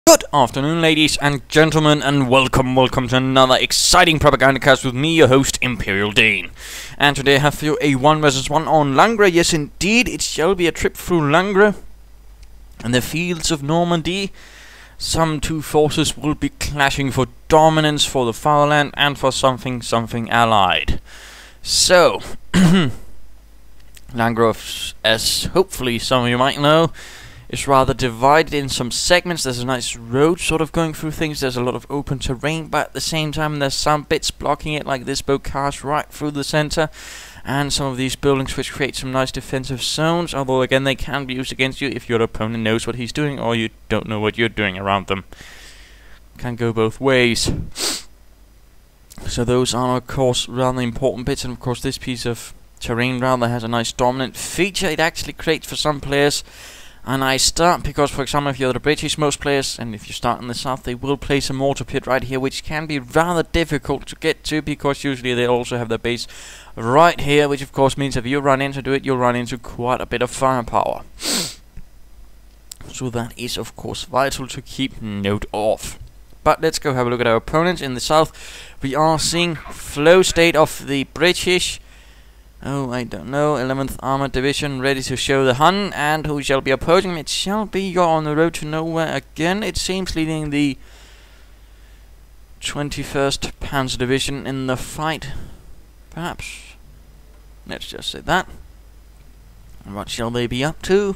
Good afternoon, ladies and gentlemen, and welcome to another exciting Propagandacast with me, your host, Imperial Dane. And today I have for you a 1 vs 1 on Langres. Yes, indeed, it shall be a trip through Langres and the fields of Normandy. Some two forces will be clashing for dominance for the Fatherland and for something allied. So, Langres, as hopefully some of you might know, is rather divided in some segments. There's a nice road sort of going through things. There's a lot of open terrain, but at the same time there's some bits blocking it, like this bocage right through the center, and some of these buildings which create some nice defensive zones, although again they can be used against you if your opponent knows what he's doing or you don't know what you're doing around them. Can go both ways. So those are of course rather important bits, and of course this piece of terrain rather has a nice dominant feature. It actually creates for some players a nice start, because for example if you're the British, most players, and if you start in the south, they will place a mortar pit right here, which can be rather difficult to get to, because usually they also have their base right here, which of course means if you run into it, you'll run into quite a bit of firepower. So that is of course vital to keep note of. But let's go have a look at our opponents. In the south we are seeing Flowstate of the British. Oh, I don't know, 11th Armored Division ready to show the Hun, and who shall be opposing him? It shall be you're on the road to nowhere again, it seems, leading the 21st Panzer Division in the fight. Perhaps. Let's just say that. And what shall they be up to?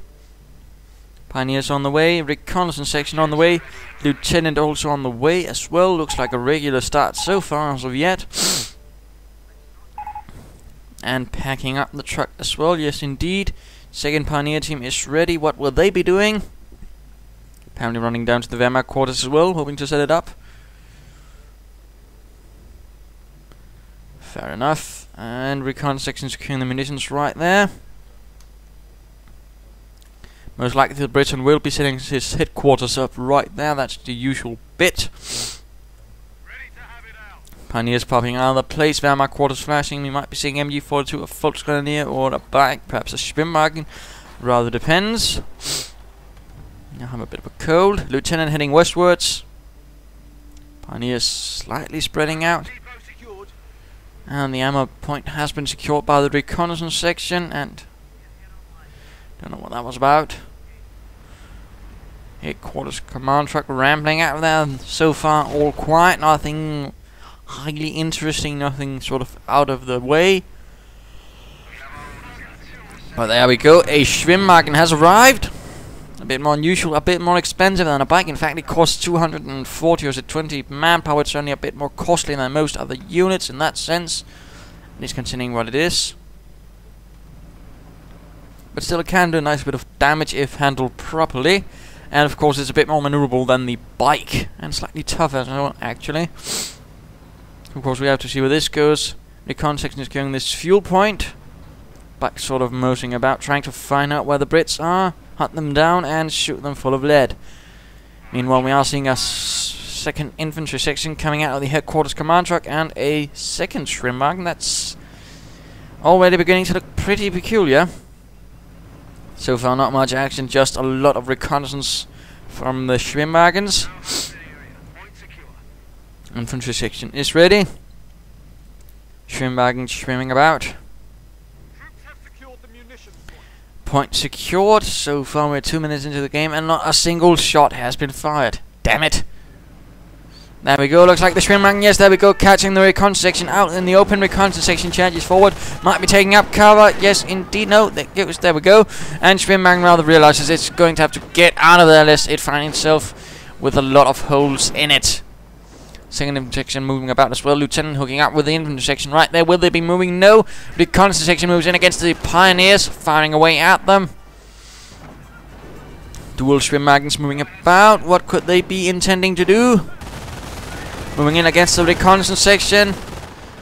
Pioneers on the way, reconnaissance section on the way, lieutenant also on the way as well. Looks like a regular start so far as of yet. And packing up the truck as well, yes indeed. Second Pioneer team is ready. What will they be doing? Apparently running down to the Wehrmacht quarters as well, hoping to set it up. Fair enough. And recon section securing the munitions right there. Most likely the Briton will be setting his headquarters up right there. That's the usual bit. Pioneers popping out of the place, Wehrmacht quarters flashing. We might be seeing MG42, a Volksgrenadier, or a bike, perhaps a Schwimmwagen. Rather depends. I have a bit of a cold. Lieutenant heading westwards. Pioneers slightly spreading out. And the ammo point has been secured by the reconnaissance section, and don't know what that was about. Headquarters command truck rambling out of there. So far all quiet, nothing highly interesting, nothing sort of out of the way. But there we go, a Schwimmwagen has arrived. A bit more unusual, a bit more expensive than a bike. In fact, it costs 240 or is it 20 manpower. It's only a bit more costly than most other units in that sense. At least considering what it is. But still it can do a nice bit of damage if handled properly. And of course it's a bit more maneuverable than the bike. And slightly tougher as well, actually. Of course we have to see where this goes. Recon section is going this fuel point. Back sort of moseying about, trying to find out where the Brits are, hunt them down and shoot them full of lead. Meanwhile we are seeing a second infantry section coming out of the headquarters command truck, and a second Schwimmwagen. That's already beginning to look pretty peculiar. So far not much action, just a lot of reconnaissance from the Schwimmwagens. Infantry section is ready. Schwimmwagen swimming about. Point secured. So far we're 2 minutes into the game and not a single shot has been fired. Damn it. There we go, looks like the Schwimmwagen, yes, there we go, catching the recon section out in the open. Recon section charges forward, might be taking up cover, yes indeed, no, there we go. And Schwimmwagen rather realizes it's going to have to get out of there lest it find itself with a lot of holes in it. Second infantry section moving about as well. Lieutenant hooking up with the infantry section right there. Will they be moving? No. Reconnaissance section moves in against the Pioneers, firing away at them. Dual Schwimmwagens moving about. What could they be intending to do? Moving in against the reconnaissance section.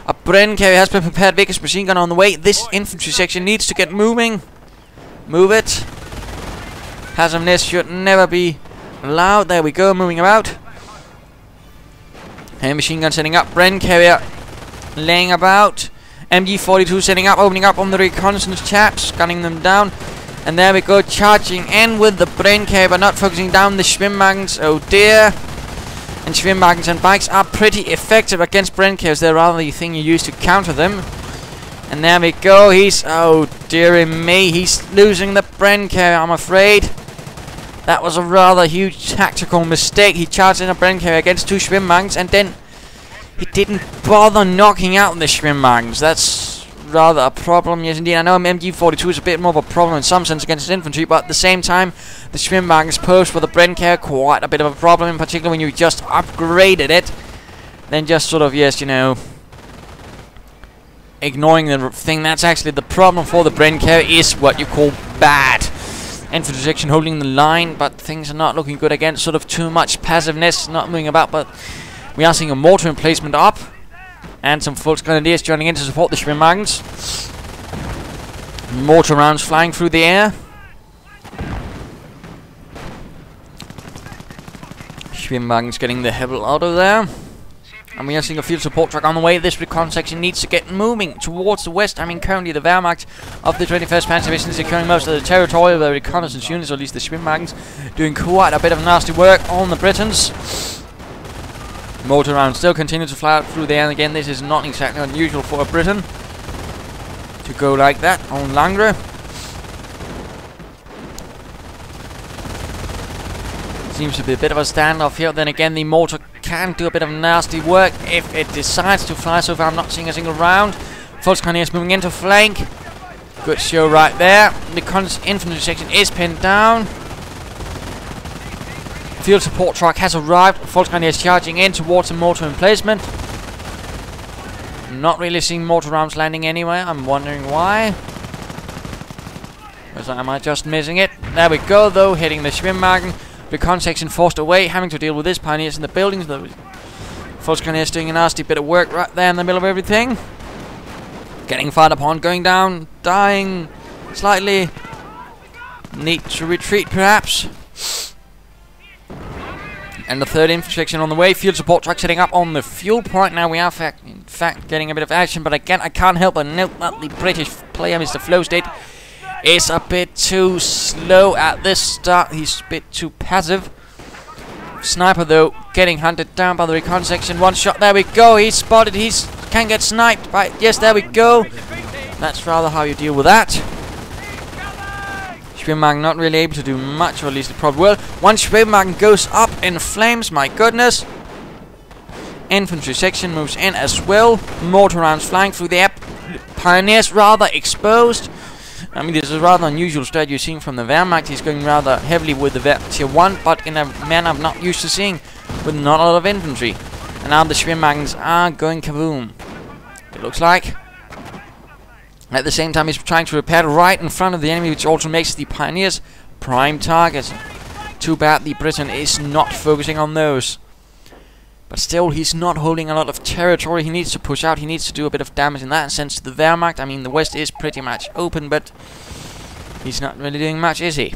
A Bren carrier has been prepared. Vickers machine gun on the way. This infantry section needs to get moving. Move it. Hazard nest should never be allowed. There we go, moving about. Heavy machine gun setting up. Bren carrier laying about. MG42 setting up, opening up on the reconnaissance chaps, gunning them down. And there we go, charging in with the brain carrier, but not focusing down the Schwimmwagens. Oh dear. And Schwimmwagens and bikes are pretty effective against brain carriers. They're rather the thing you use to counter them. And there we go, he's, oh dearie me, he's losing the brain carrier, I'm afraid. That was a rather huge tactical mistake. He charged in a brain carrier against 2 Schwimmwagens, and then he didn't bother knocking out the Schwimmwagens. That's rather a problem, yes indeed. I know MG42 is a bit more of a problem in some sense against infantry, but at the same time, the Schwimmwagens pose for the brain carrier quite a bit of a problem, in particular when you just upgraded it. Then just sort of, yes, you know, ignoring the thing that's actually the problem for the brain carrier is what you call bad. Infantry section holding the line, but things are not looking good against sort of too much passiveness, not moving about, but we are seeing a mortar emplacement up. And some Volksgrenadiers joining in to support the Schwimmwagens. Mortar rounds flying through the air. Schwimmwagens getting the hell out of there. And we are seeing a field support truck on the way. This recon section needs to get moving towards the west. I mean, currently the Wehrmacht of the 21st Panzer Division is securing most of the territory of the reconnaissance units, or at least the Schwimmwagens, doing quite a bit of nasty work on the Britons. Mortar rounds still continue to fly out through the air, and again, this is not exactly unusual for a Briton to go like that on Langres. Seems to be a bit of a standoff here. Then again, the mortar can do a bit of nasty work if it decides to fly. So far, I'm not seeing a single round. Volksgrenadiers moving into flank. Good show right there. The infantry section is pinned down. Field support truck has arrived. Volksgrenadiers charging in towards the mortar emplacement. Not really seeing mortar rounds landing anywhere. I'm wondering why. Or am I just missing it? There we go, though, hitting the Schwimmwagen. Recon section forced away, having to deal with this. Pioneers in the buildings. The Volksgrenadiers doing a nasty bit of work right there in the middle of everything. Getting fired upon, going down, dying slightly. Need to retreat, perhaps. And the 3rd infantry section on the way. Field support truck setting up on the fuel point. Now we are in fact getting a bit of action, but again, I can't help but note that the British player, Mr. Flowstate, is a bit too slow at this start. He's a bit too passive. Sniper, though, getting hunted down by the recon section. One shot, there we go. He's spotted. He can get sniped by. Yes, there we go. That's rather how you deal with that. Schwimmwagen not really able to do much, or at least the probably will. One Schwimmwagen goes up in flames, my goodness. Infantry section moves in as well. Mortar rounds flying through the air. Pioneers rather exposed. I mean, this is a rather unusual strat you're seeing from the Wehrmacht. He's going rather heavily with the tier 1, but in a manner I'm not used to seeing, with not a lot of infantry. And now the Schwimmwagens are going kaboom, it looks like. At the same time, he's trying to repair right in front of the enemy, which also makes the Pioneers prime targets. Too bad the Briton is not focusing on those. But still, he's not holding a lot of territory. He needs to push out. He needs to do a bit of damage in that sense to the Wehrmacht. I mean, the west is pretty much open, but he's not really doing much, is he?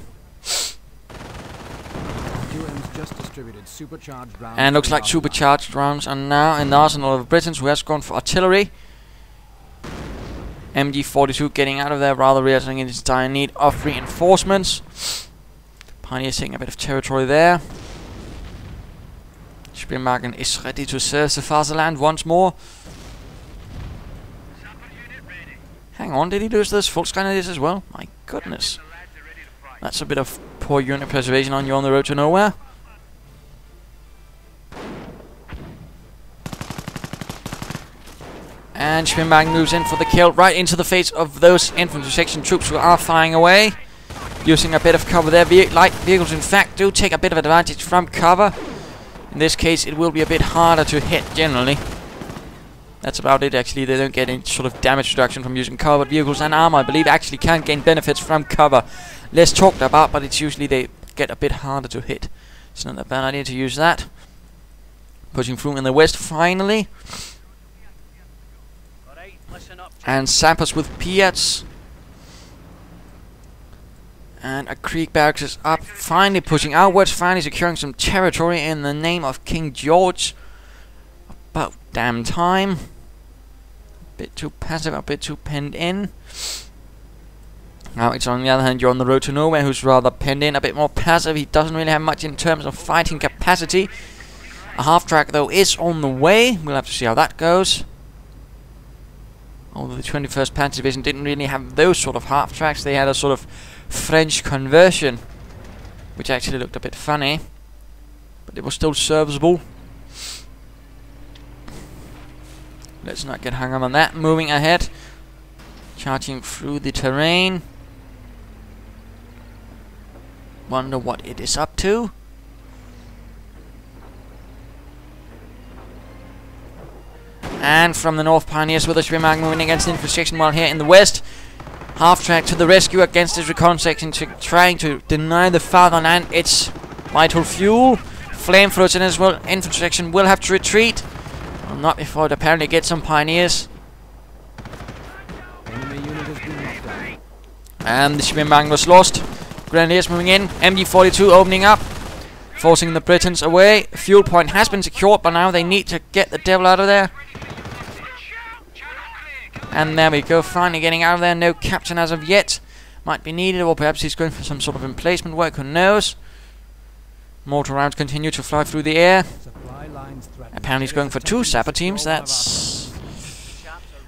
And looks like supercharged rounds are now in the arsenal of Britons, who has gone for artillery. MG42 getting out of there, rather realizing it is dire need of reinforcements. Pioneers taking a bit of territory there. Schwimmwagen is ready to serve the Fatherland once more. Hang on, did he lose those Volksgrenadiers as well? My goodness. That's a bit of poor unit preservation on you on the road to nowhere. And Schwimmwagen moves in for the kill, right into the face of those infantry section troops who are firing away. Using a bit of cover there. Light vehicles, in fact, do take a bit of advantage from cover. In this case, it will be a bit harder to hit, generally. That's about it, actually. They don't get any sort of damage reduction from using cover, but vehicles and armor, I believe, actually can gain benefits from cover. Less talked about, but it's usually they get a bit harder to hit. It's not a bad idea to use that. Pushing through in the west, finally. And sappers with Piats. And a Krieg barracks is up, finally pushing outwards, finally securing some territory in the name of King George. About damn time. A bit too passive, a bit too penned in. Now it's on the other hand, you're on the road to nowhere, who's rather penned in, a bit more passive. He doesn't really have much in terms of fighting capacity. A half-track, though, is on the way. We'll have to see how that goes. Although the 21st Panzer Division didn't really have those sort of half-tracks. They had a sort of French conversion, which actually looked a bit funny. But it was still serviceable. Let's not get hung up on that. Moving ahead. Charging through the terrain. Wonder what it is up to. And from the north, Pioneers with the Wehrmacht moving against the infantry section, while here in the west, half-track to the rescue against his recon section, trying to deny the Fatherland its vital fuel. Flamethrowers in as well. Infantry section will have to retreat. Well, not before it apparently gets some Pioneers. And the Wehrmacht was lost. Grenadiers moving in. MG42 opening up, forcing the Britons away. Fuel point has been secured, but now they need to get the devil out of there. And there we go, finally getting out of there. No captain as of yet. Might be needed, or perhaps he's going for some sort of emplacement work, who knows. Mortar rounds continue to fly through the air. Apparently he's going for 2 sapper teams. That's...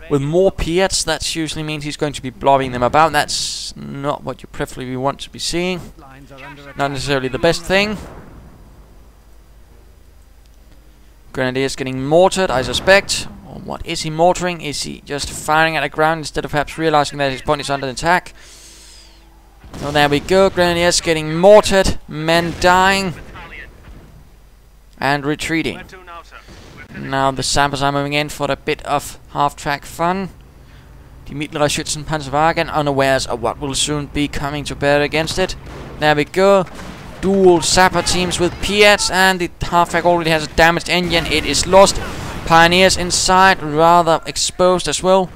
with more Piats, that usually means he's going to be blobbing them about. That's not what you preferably want to be seeing. Not necessarily the best thing. Grenadiers getting mortared, I suspect. Or what is he mortaring? Is he just firing at the ground instead of perhaps realizing that his point is under attack? So there we go. Grenadiers getting mortared. Men dying. And retreating. Now the sappers are moving in for a bit of half-track fun. Die mittlere Schützenpanzerwagen, unawares of what will soon be coming to bear against it. There we go. Dual sapper teams with Piats, and the half-track already has a damaged engine. It is lost. Pioneers inside, rather exposed as well.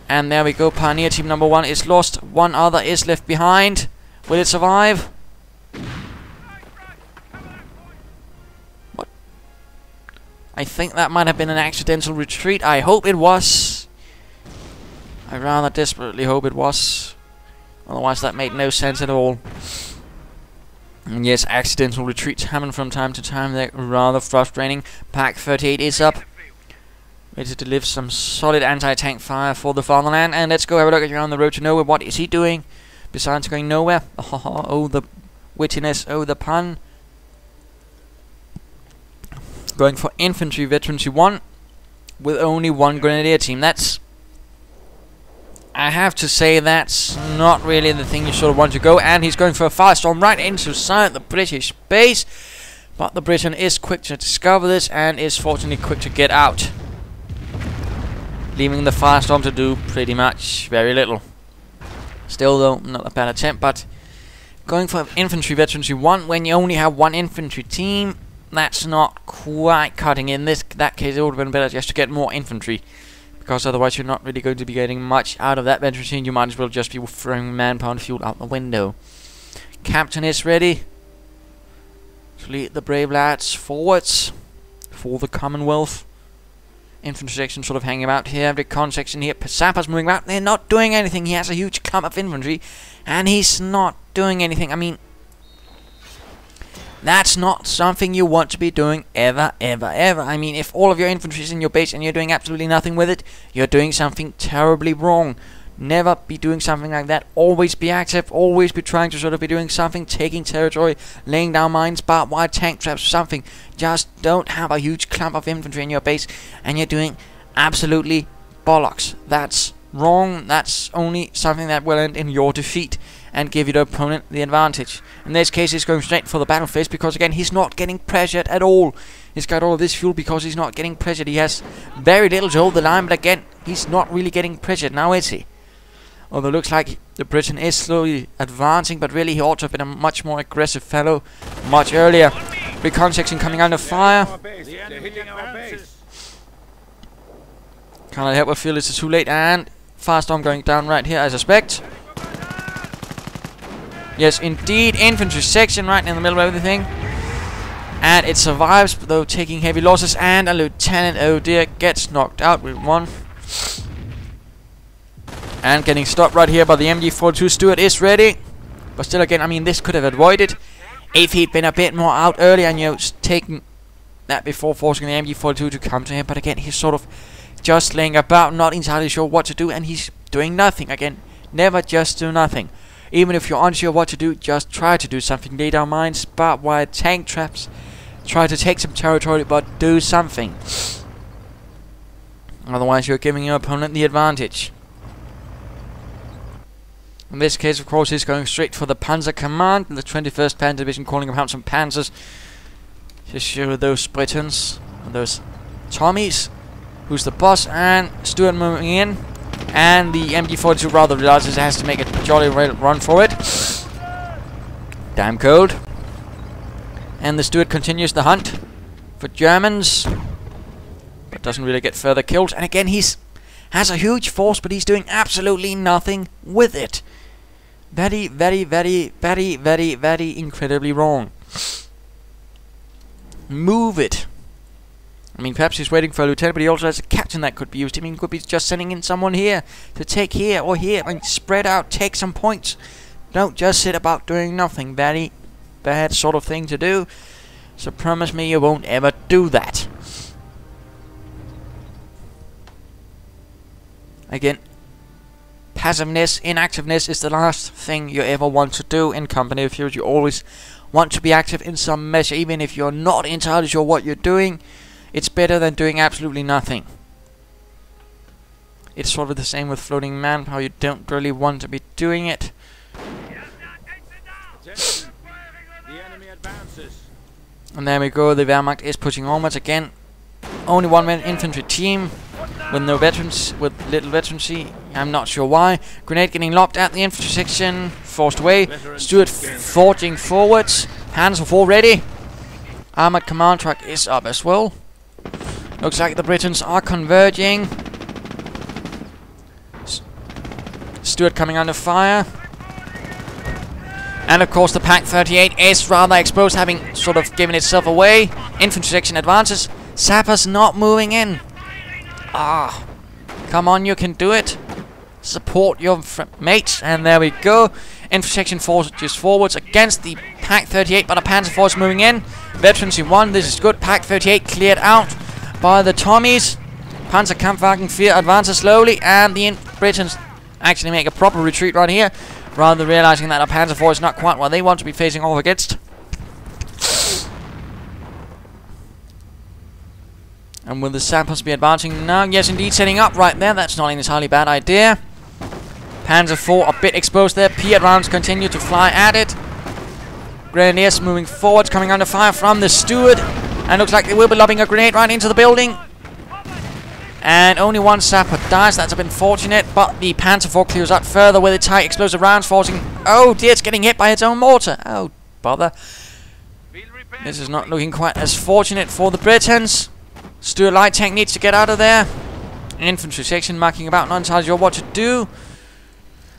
And there we go. Pioneer team number 1 is lost. One other is left behind. Will it survive? What? I think that might have been an accidental retreat. I hope it was. I rather desperately hope it was. Otherwise that made no sense at all. And yes, accidental retreats happen from time to time. They're rather frustrating. Pack 38 is up, ready to deliver some solid anti-tank fire for the Fatherland. And let's go have a look at you on the road to nowhere. What is he doing besides going nowhere? Oh, the wittiness. Oh, the pun. Going for infantry veterancy 1 with only 1 grenadier team. That's... I have to say that's not really the thing you sort of want to go. And he's going for a firestorm right inside the British base. But the Briton is quick to discover this and is fortunately quick to get out, leaving the firestorm to do pretty much very little. Still though, not a bad attempt, but going for infantry veterancy 1 when you only have 1 infantry team, that's not quite cutting in. That case it would have been better just to get more infantry, because otherwise you're not really going to be getting much out of that veteran team. You might as well just be throwing manpower and fuel out the window. Captain is ready to lead the brave lads forwards for the Commonwealth. Infantry section sort of hanging about here. The con section here. Sappers moving about. They're not doing anything. He has a huge clump of infantry, and he's not doing anything. I mean, that's not something you want to be doing ever, ever, ever. I mean, if all of your infantry is in your base and you're doing absolutely nothing with it, you're doing something terribly wrong. Never be doing something like that. Always be active. Always be trying to sort of be doing something, taking territory, laying down mines, barbed wire, tank traps, something. Just don't have a huge clump of infantry in your base and you're doing absolutely bollocks. That's wrong. That's only something that will end in your defeat and give your opponent the advantage. In this case, he's going straight for the battle phase because, again, he's not getting pressured at all. He's got all of this fuel because he's not getting pressured. He has very little to hold the line, but again, he's not really getting pressured now, is he? Although it looks like the Briton is slowly advancing, but really he ought to have been a much more aggressive fellow much earlier. Recon section coming under fire. Can't help but feel it's too late, and firestorm going down right here, I suspect. Yes, indeed, infantry section right in the middle of everything. And it survives, though taking heavy losses, and a lieutenant, oh dear, gets knocked out with 1. And getting stopped right here by the MG42. Stuart is ready. But still again, I mean, this could have avoided if he'd been a bit more out early and, you know, taken that before forcing the MG42 to come to him. But again, he's sort of just laying about, not entirely sure what to do, and he's doing nothing. Again, never just do nothing. Even if you're unsure what to do, just try to do something. Lay down mines, barbed wire, tank traps. Try to take some territory, but do something. Otherwise, you're giving your opponent the advantage. In this case, of course, he's going straight for the Panzer command. The 21st Panzer Division calling about some Panzers to show those Britons and those Tommies who's the boss. And Stuart moving in. And the MG42 rather realizes it has to make a jolly run for it. Damn cold. And the Stuart continues the hunt for Germans. But doesn't really get further kills. And again, has a huge force, but he's doing absolutely nothing with it. Very, very, very, very, very, very incredibly wrong. Move it. I mean, perhaps he's waiting for a lieutenant, but he also has a captain that could be used. I mean, he could be just sending in someone here to take here or here. I mean, spread out, take some points. Don't just sit about doing nothing. Very bad sort of thing to do. So promise me you won't ever do that. Again, passiveness, inactiveness is the last thing you ever want to do in company of heroes. You always want to be active in some measure, even if you're not entirely sure what you're doing. It's better than doing absolutely nothing. It's sort of the same with floating manpower. You don't really want to be doing it. And there we go. The Wehrmacht is pushing onwards again. Only one-man infantry team. With no veterans, with little veterancy, I'm not sure why. Grenade getting lobbed at the infantry section, forced away. Stuart forging forwards. Hands are full ready. Armored command truck is up as well. Looks like the Britons are converging. Stuart coming under fire. And of course the Pack 38 is rather exposed, having sort of given itself away. Infantry section advances. Sappers not moving in. Ah, come on, you can do it. Support your mates, and there we go. Infantry section forces forwards against the Pack 38, but a Panzer force moving in. Veterans in 1, this is good. Pack 38 cleared out by the Tommies. Panzer Kampfwagen 4 advances slowly, and the Britons actually make a proper retreat right here, rather realizing that a Panzer force is not quite what they want to be facing off against. And will the sappers be advancing now? Yes, indeed, setting up right there. That's not an entirely bad idea. Panzer 4 a bit exposed there. Piat rounds continue to fly at it. Grenadiers moving forwards, coming under fire from the Stuart. And looks like they will be lobbing a grenade right into the building. And only one sapper dies. That's a bit unfortunate. But the Panzer 4 clears out further with its high explosive rounds, forcing... Oh dear, it's getting hit by its own mortar. Oh, bother. This is not looking quite as fortunate for the Britons. Stuart light tank needs to get out of there. Infantry section marking about, not entirely sure what to do.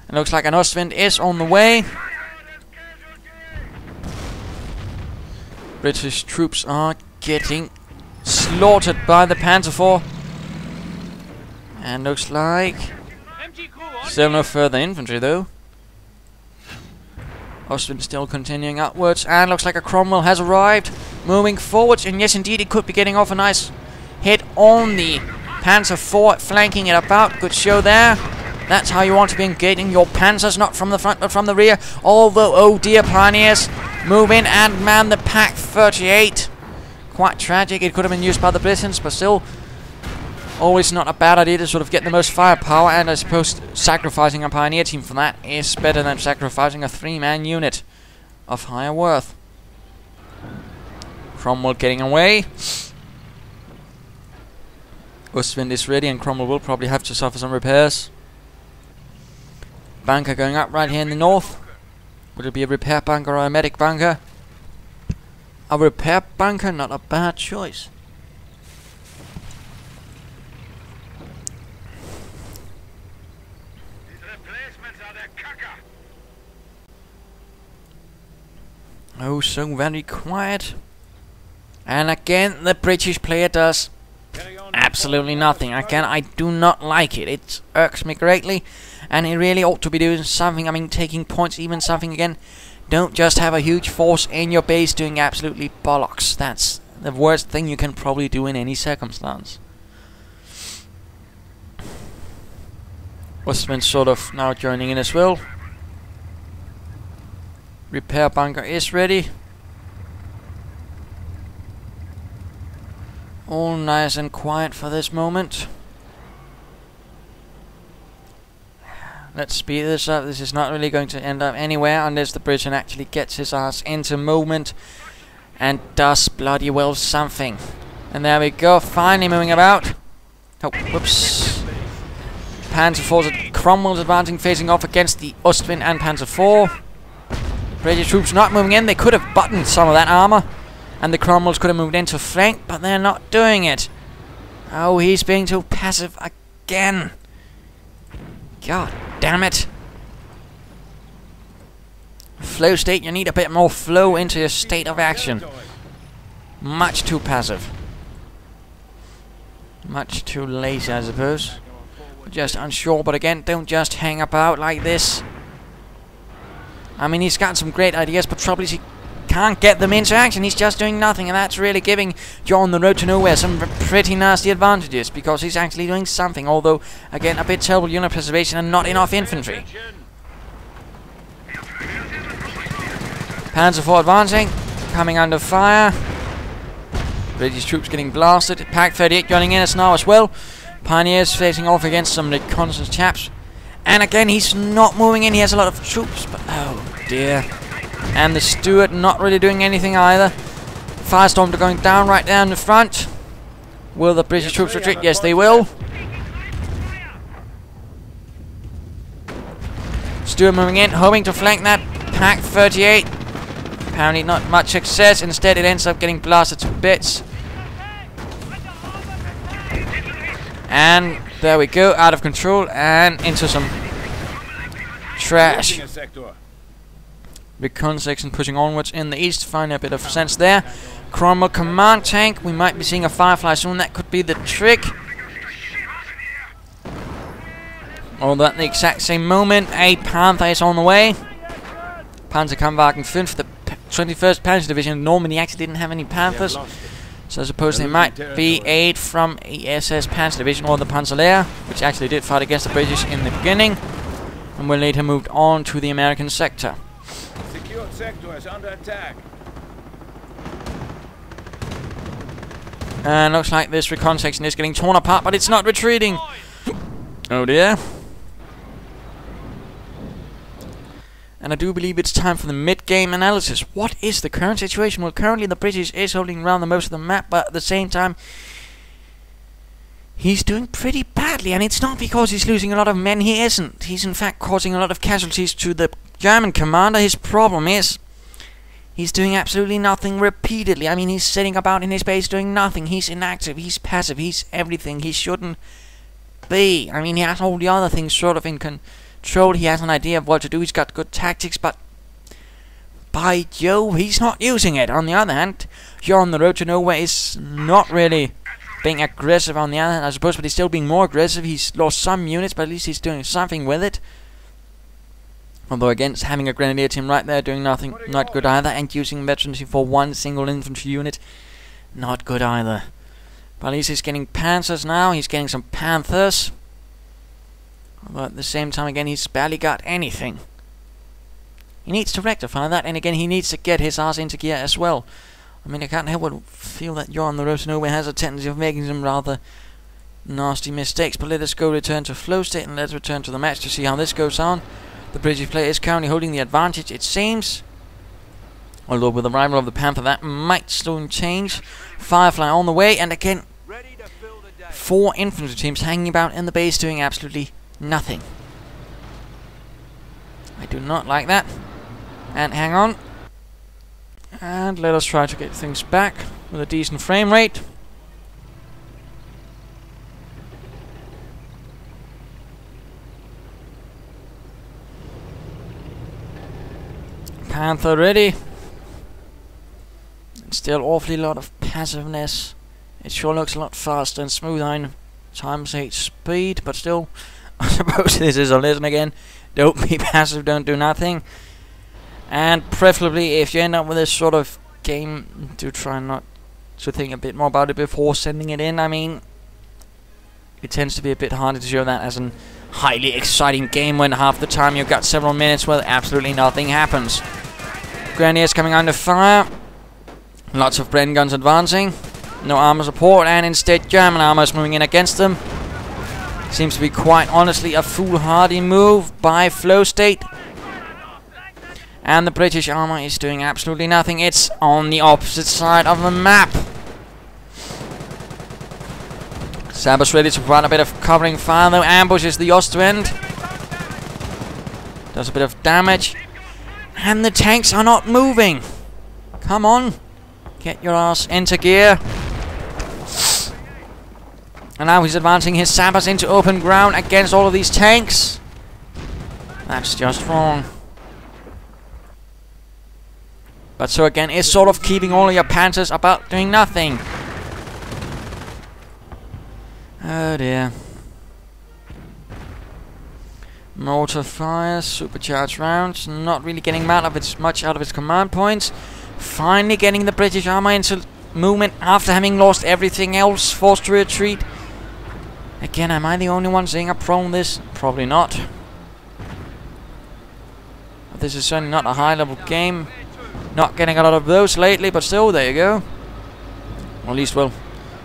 It looks like an Ostwind is on the way. British troops are getting slaughtered by the Panzer 4. And looks like still no further infantry though. Ostwind still continuing upwards, and looks like a Cromwell has arrived, moving forwards, and yes indeed it could be getting off a nice hit on the Panzer 4, flanking it about. Good show there. That's how you want to be engaging your panzers, not from the front but from the rear. Although, oh dear, pioneers move in and man the Pack 38. Quite tragic. It could have been used by the Britons, but still always not a bad idea to sort of get the most firepower, and I suppose sacrificing a pioneer team for that is better than sacrificing a 3-man unit of higher worth. Cromwell getting away. Ostwind is ready, and Cromwell will probably have to suffer some repairs. Bunker going up right here in the north. Would it be a repair bunker or a medic bunker? A repair bunker, not a bad choice. Oh, so very quiet. And again, the British player does absolutely nothing. Again, I do not like it. It irks me greatly. and he really ought to be doing something. I mean, taking points, even something again. Don't just have a huge force in your base doing absolutely bollocks. That's the worst thing you can probably do in any circumstance. Ostman sort of now joining in as well. Repair bunker is ready. All nice and quiet for this moment. Let's speed this up. This is not really going to end up anywhere unless the Briton actually gets his ass into movement and does bloody well something. And there we go, finally moving about. Oh, whoops. Panzer IV, Cromwell's advancing, facing off against the Ostwind and Panzer IV. British troops not moving in. They could have buttoned some of that armor, and the Cromwells could have moved in to flank, but they're not doing it. Oh, he's being too passive again. God damn it. Flowstate, you need a bit more flow into your state of action. Much too passive. Much too lazy, I suppose. Just unsure, but again, don't just hang about like this. I mean, he's got some great ideas, but trouble is he can't get them into action. He's just doing nothing, and that's really giving John the Road to Nowhere some pretty nasty advantages, because he's actually doing something, although, again, a bit terrible unit preservation and not enough infantry. Panzer IV advancing, coming under fire. British troops getting blasted. Pack 38 joining in us now as well. Pioneers facing off against some reconnaissance chaps. And again, he's not moving in. He has a lot of troops, but oh dear. And the Stuart not really doing anything either. Firestorms are going down right down the front. Will the British troops retreat? Yes, they will. Stuart moving in, hoping to flank that Pack 38. Apparently not much success. Instead, it ends up getting blasted to bits. And there we go, out of control and into some trash. Recon section pushing onwards in the east, finding a bit of sense there. Cromwell command tank, we might be seeing a Firefly soon, that could be the trick. Although at the exact same moment, a Panther is on the way. Panzerkampfwagen 5, the 21st Panzer Division. Normally actually didn't have any Panthers. So I suppose they might be aid from SS Panzer Division or the Panzer, which actually did fight against the British in the beginning, and were later moved on to the American sector. Secured sector is under attack. And looks like this recon section is getting torn apart, but it's not retreating. Oh dear. And I do believe it's time for the mid-game analysis. What is the current situation? Well, currently the British is holding around the most of the map, but at the same time, he's doing pretty badly. And it's not because he's losing a lot of men, he isn't. He's in fact causing a lot of casualties to the German commander. His problem is, he's doing absolutely nothing repeatedly. I mean, he's sitting about in his base doing nothing. He's inactive, he's passive, he's everything he shouldn't be. I mean, he has all the other things sort of in control. He has an idea of what to do, he's got good tactics, but by Jove, he's not using it. On the other hand, you're on the road to nowhere is not really being aggressive on the other hand, I suppose, but he's still being more aggressive. He's lost some units, but at least he's doing something with it. Although again, having a grenadier team right there doing nothing, not good either, and using veterancy for one single infantry unit, not good either. But at least he's getting Panzers now, he's getting some Panthers. But at the same time, again, he's barely got anything. He needs to rectify that, and again, he needs to get his ass into gear as well. I mean, I can't help but feel that You're on the Road to Nowhere has a tendency of making some rather nasty mistakes. But let us go return to Flowstate, and let's return to the match to see how this goes on. The British player is currently holding the advantage, it seems. Although with the arrival of the Panther, that might soon change. Firefly on the way, and again, 4 infantry teams hanging about in the base doing absolutely nothing. I do not like that. And hang on. And let us try to get things back with a decent frame rate. Panther ready. And still awfully lot of passiveness. It sure looks a lot faster and smoother in times 8 speed, but still I suppose this is a lesson again. Don't be passive, don't do nothing. And preferably, if you end up with this sort of game, do try not to think a bit more about it before sending it in. I mean, it tends to be a bit harder to show that as an highly exciting game when half the time you've got several minutes where absolutely nothing happens. Grenadiers coming under fire. Lots of Bren guns advancing. No armor support, and instead German armor is moving in against them. Seems to be quite honestly a foolhardy move by Flowstate. And the British armor is doing absolutely nothing. It's on the opposite side of the map. Sabers ready to provide a bit of covering fire, though. Ambushes the Ostwind. Does a bit of damage. And the tanks are not moving. Come on. Get your ass into gear. And now he's advancing his Sabers into open ground against all of these tanks. That's just wrong. But so again, it's sort of keeping all of your Panzers about doing nothing. Oh dear. Mortar fires, supercharged rounds, not really getting much out of its command points. Finally getting the British armor into movement after having lost everything else, forced to retreat. Again, am I the only one seeing a problem this? Probably not. This is certainly not a high-level game. Not getting a lot of those lately, but still, there you go. Or at least, well,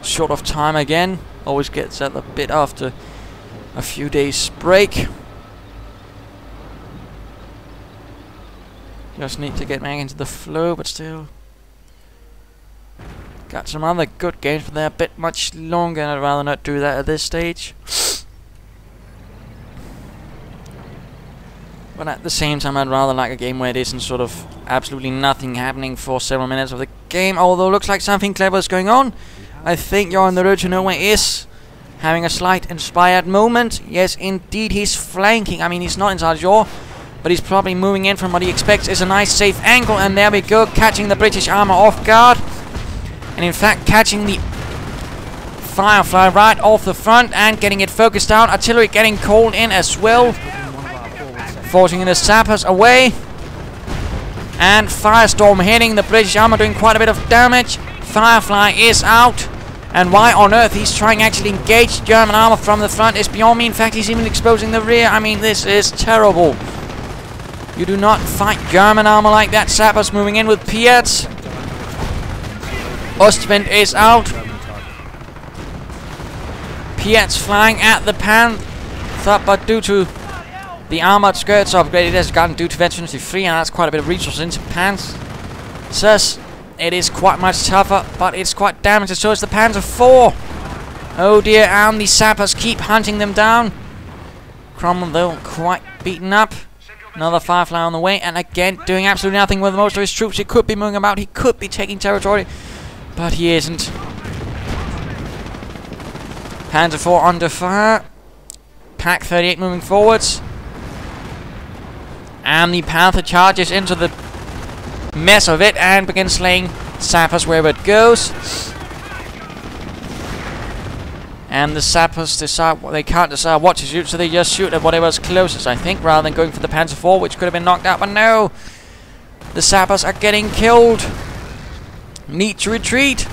short of time again. Always gets that a bit after a few days break. Just need to get back into the flow, but still. Got some other good games, but they're a bit much longer, and I'd rather not do that at this stage. But at the same time, I'd rather like a game where it isn't sort of absolutely nothing happening for several minutes of the game. Although looks like something clever is going on. I think You're on the Road to Nowhere is having a slight inspired moment. Yes, indeed, he's flanking. I mean, he's not entirely sure, but he's probably moving in from what he expects is a nice safe angle. And there we go, catching the British armor off guard. And in fact, catching the Firefly right off the front and getting it focused down. Artillery getting called in as well. Forcing the sappers away. And Firestorm hitting the British armor, doing quite a bit of damage. Firefly is out. And why on earth he's trying actually engage German armor from the front is beyond me. In fact, he's even exposing the rear. I mean, this is terrible. You do not fight German armor like that. Sappers moving in with Piets. Ostwind is out. Piets flying at the Panther, but due to the armored skirts upgrade, it has gotten due to Veteran 23, and that's quite a bit of resources into Panzers. It is quite much tougher, but it's quite damaged. So is the Panzer IV. Oh dear, and the sappers keep hunting them down. Cromwell, though, quite beaten up. Another Firefly on the way, and again, doing absolutely nothing with most of his troops. He could be moving about, he could be taking territory, but he isn't. Panzer IV under fire. Pack 38 moving forwards. And the Panther charges into the mess of it and begins slaying sappers wherever it goes. And the sappers decide they can't decide what to shoot, so they just shoot at whatever's closest, I think, rather than going for the Panzer IV, which could have been knocked out. But no, the sappers are getting killed. Need to retreat.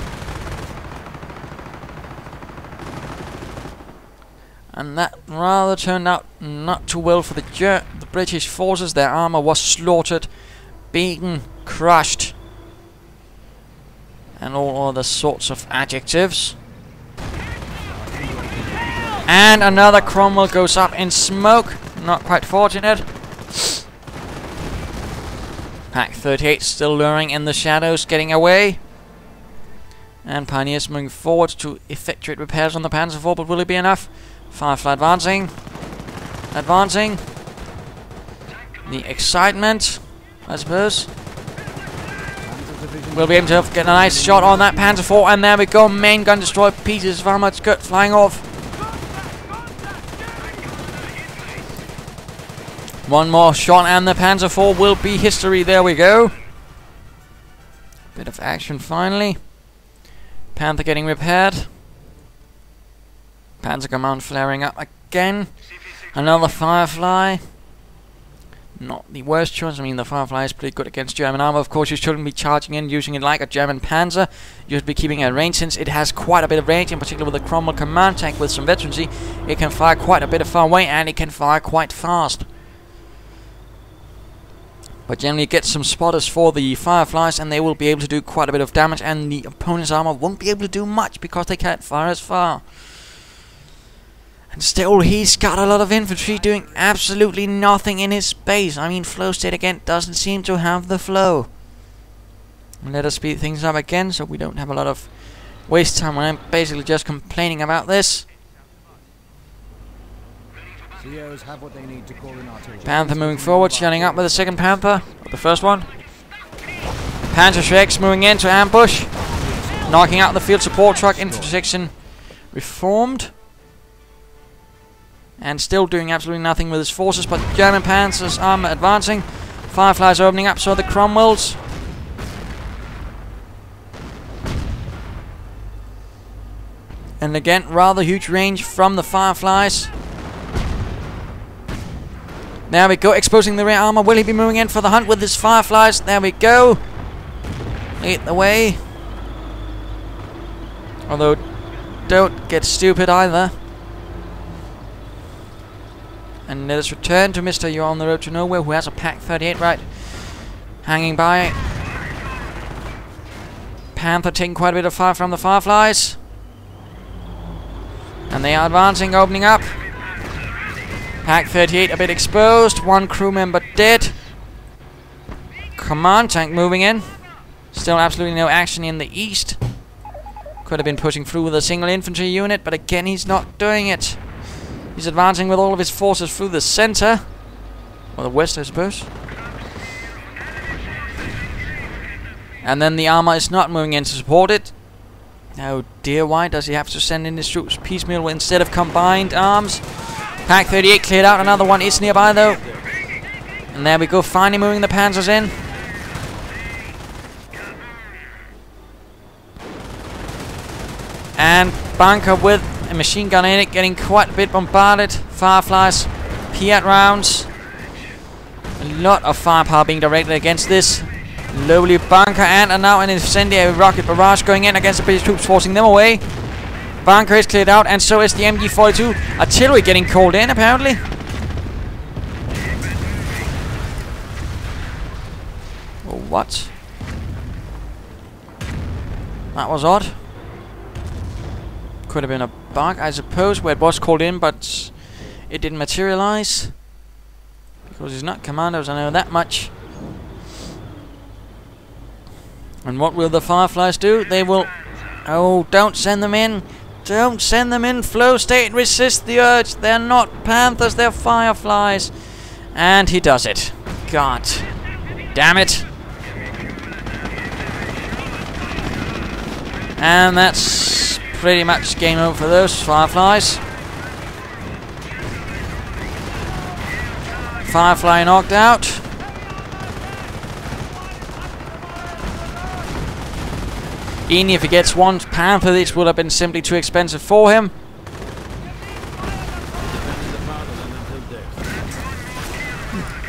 And that rather turned out not too well for the British forces. Their armor was slaughtered, beaten, crushed, and all other sorts of adjectives. And another Cromwell goes up in smoke. Not quite fortunate. Pack 38 still luring in the shadows, getting away. And Pioneers moving forward to effectuate repairs on the Panzer IV, but will it be enough? Firefly advancing. Advancing. The excitement, I suppose. We'll be able to get a nice shot on that Panzer IV, and there we go. Main gun destroyed, pieces of armor skirt flying off. One more shot, and the Panzer IV will be history. There we go. Bit of action finally. Panther getting repaired. Panzer Command flaring up again. Another Firefly. Not the worst choice. I mean, the Firefly is pretty good against German armor. Of course, you shouldn't be charging in using it like a German Panzer. You should be keeping it at range, since it has quite a bit of range, in particular with the Cromwell command tank with some veterancy. It can fire quite a bit of far away, and it can fire quite fast. But generally get some spotters for the Fireflies, and they will be able to do quite a bit of damage, and the opponent's armor won't be able to do much because they can't fire as far. And still, he's got a lot of infantry doing absolutely nothing in his base. I mean, Flowstate again doesn't seem to have the flow. Let us speed things up again so we don't have a lot of waste time when I'm basically just complaining about this. Have what they need to call in artillery. Panther moving forward, shutting up with the second Panther, or the first one. Panzer Shreks moving in to ambush, knocking out the field support truck. Infantry section reformed. And still doing absolutely nothing with his forces, but German Panzer's armor advancing. Fireflies opening up, so the Cromwells. And again, rather huge range from the Fireflies. There we go, exposing the rear armor. Will he be moving in for the hunt with his Fireflies? There we go. Lead the way. Although, don't get stupid either. And let us return to Mr. You're on the Road to Nowhere, who has a Pack 38 right hanging by. Panther taking quite a bit of fire from the Fireflies. And they are advancing, opening up. Pack 38 a bit exposed. One crew member dead. Command tank moving in. Still absolutely no action in the east. Could have been pushing through with a single infantry unit, but again he's not doing it. He's advancing with all of his forces through the center. Or the west, I suppose. And then the armor is not moving in to support it. Oh dear, why does he have to send in his troops piecemeal instead of combined arms? Pack 38 cleared out. Another one is nearby though. And there we go, finally moving the Panzers in. And bunker with a machine gun in it, getting quite a bit bombarded. Fireflies, Piat rounds. A lot of firepower being directed against this lowly bunker, and now an incendiary rocket barrage going in against the British troops, forcing them away. Bunker is cleared out, and so is the MG-42. Artillery getting called in, apparently. Oh, what? That was odd. Could have been a bug, I suppose, where it was called in, but it didn't materialize. Because he's not commandos, I know that much. And what will the Fireflies do? They will... Oh, don't send them in. Don't send them in. Flowstate, resist the urge. They're not Panthers, they're Fireflies. And he does it. God damn it. And that's pretty much game over for those Fireflies. Firefly knocked out. Even if he gets one Panther, this would have been simply too expensive for him.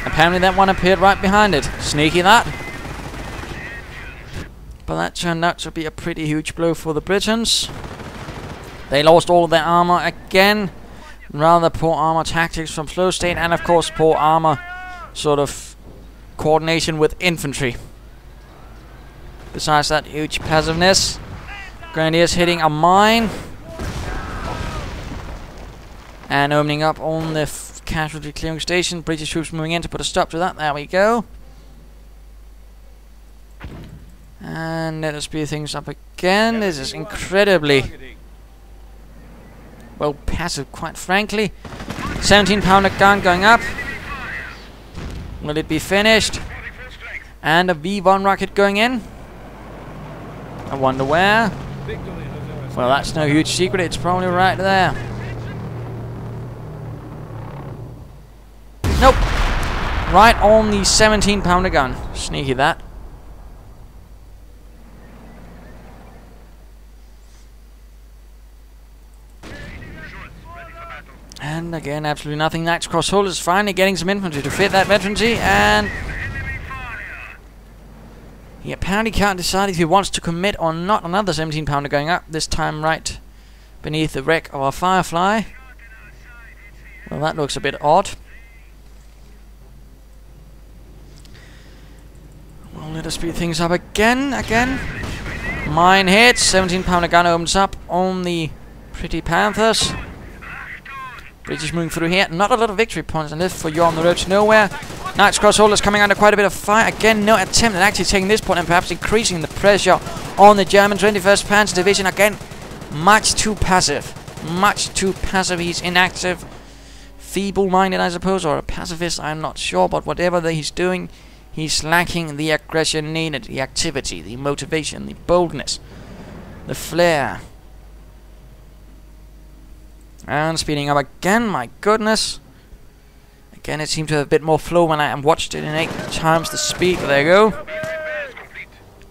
Apparently that one appeared right behind it. Sneaky that. But that turned out to be a pretty huge blow for the Britons. They lost all of their armor again. Rather poor armor tactics from Flowstate, and of course poor armor sort of coordination with infantry. Besides that, huge passiveness. Grenadiers hitting a mine. And opening up on the casualty clearing station. British troops moving in to put a stop to that. There we go. And let us speed things up again. This is incredibly well passive, quite frankly. 17-pounder gun going up. Will it be finished? And a V1 rocket going in. I wonder where. Well, that's no huge secret. It's probably right there. Nope. Right on the 17-pounder gun. Sneaky that. And again, absolutely nothing. Knights Cross Holders finally getting some infantry to fit that infantry, and he apparently can't decide if he wants to commit or not. Another 17 pounder going up, this time right beneath the wreck of our Firefly. Well, that looks a bit odd. Well, let us speed things up again. Mine hits, 17 pounder gun opens up on the pretty Panthers. British moving through here. Not a lot of victory points left for you on the road to nowhere. Knights Cross Holders coming under quite a bit of fire. Again, no attempt at actually taking this point and perhaps increasing the pressure on the German 21st Panzer Division. Again, much too passive. Much too passive. He's inactive. Feeble-minded, I suppose, or a pacifist, I'm not sure. But whatever that he's doing, he's lacking the aggression needed, the activity, the motivation, the boldness, the flair. And speeding up again, my goodness. Again, it seemed to have a bit more flow when I watched it in 8 times the speed. But there you go.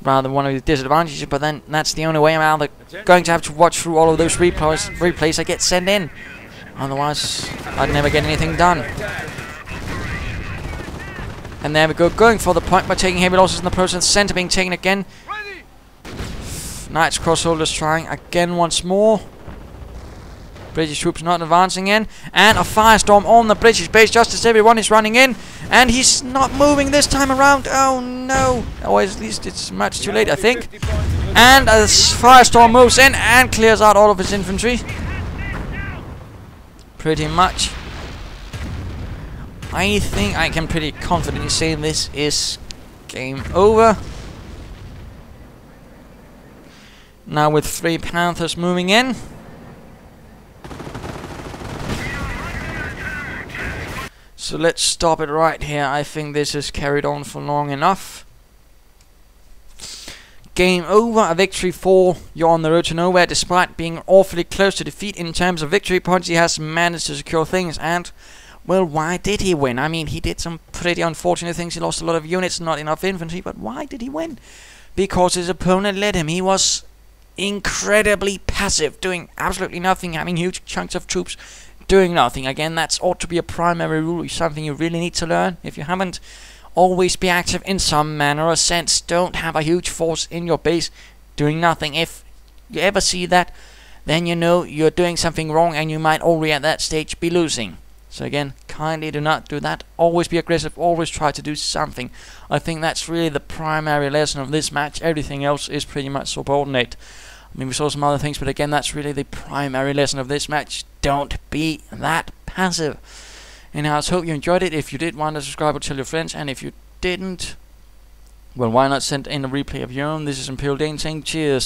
Rather one of the disadvantages, but then that's the only way I'm either going to have to watch through all of those replays that get sent in. Otherwise, I'd never get anything done. And there we go, going for the point by taking heavy losses in the process. Center being taken again. Knights Cross Holders trying again once more. British troops not advancing in, and a firestorm on the British base just as everyone is running in, and he's not moving this time around. Oh no, or at least it's much too late, I think. And a firestorm moves in and clears out all of his infantry. Pretty much. I think I can pretty confidently say this is game over. Now with 3 Panthers moving in. So let's stop it right here. I think this has carried on for long enough. Game over. A victory for You're on the Road to Nowhere. Despite being awfully close to defeat in terms of victory points, he has managed to secure things. And, well, why did he win? I mean, he did some pretty unfortunate things. He lost a lot of units, not enough infantry. But why did he win? Because his opponent led him. He was incredibly passive, doing absolutely nothing, having huge chunks of troops doing nothing. Again, that's ought to be a primary rule, something you really need to learn. If you haven't, always be active in some manner or sense. Don't have a huge force in your base doing nothing. If you ever see that, then you know you're doing something wrong and you might already at that stage be losing. So again, kindly do not do that. Always be aggressive, always try to do something. I think that's really the primary lesson of this match. Everything else is pretty much subordinate. I mean, we saw some other things, but again, that's really the primary lesson of this match. Don't be that passive. And I hope you enjoyed it. If you did, why not subscribe or tell your friends? And if you didn't, well, why not send in a replay of your own? This is Imperial Dane saying cheers.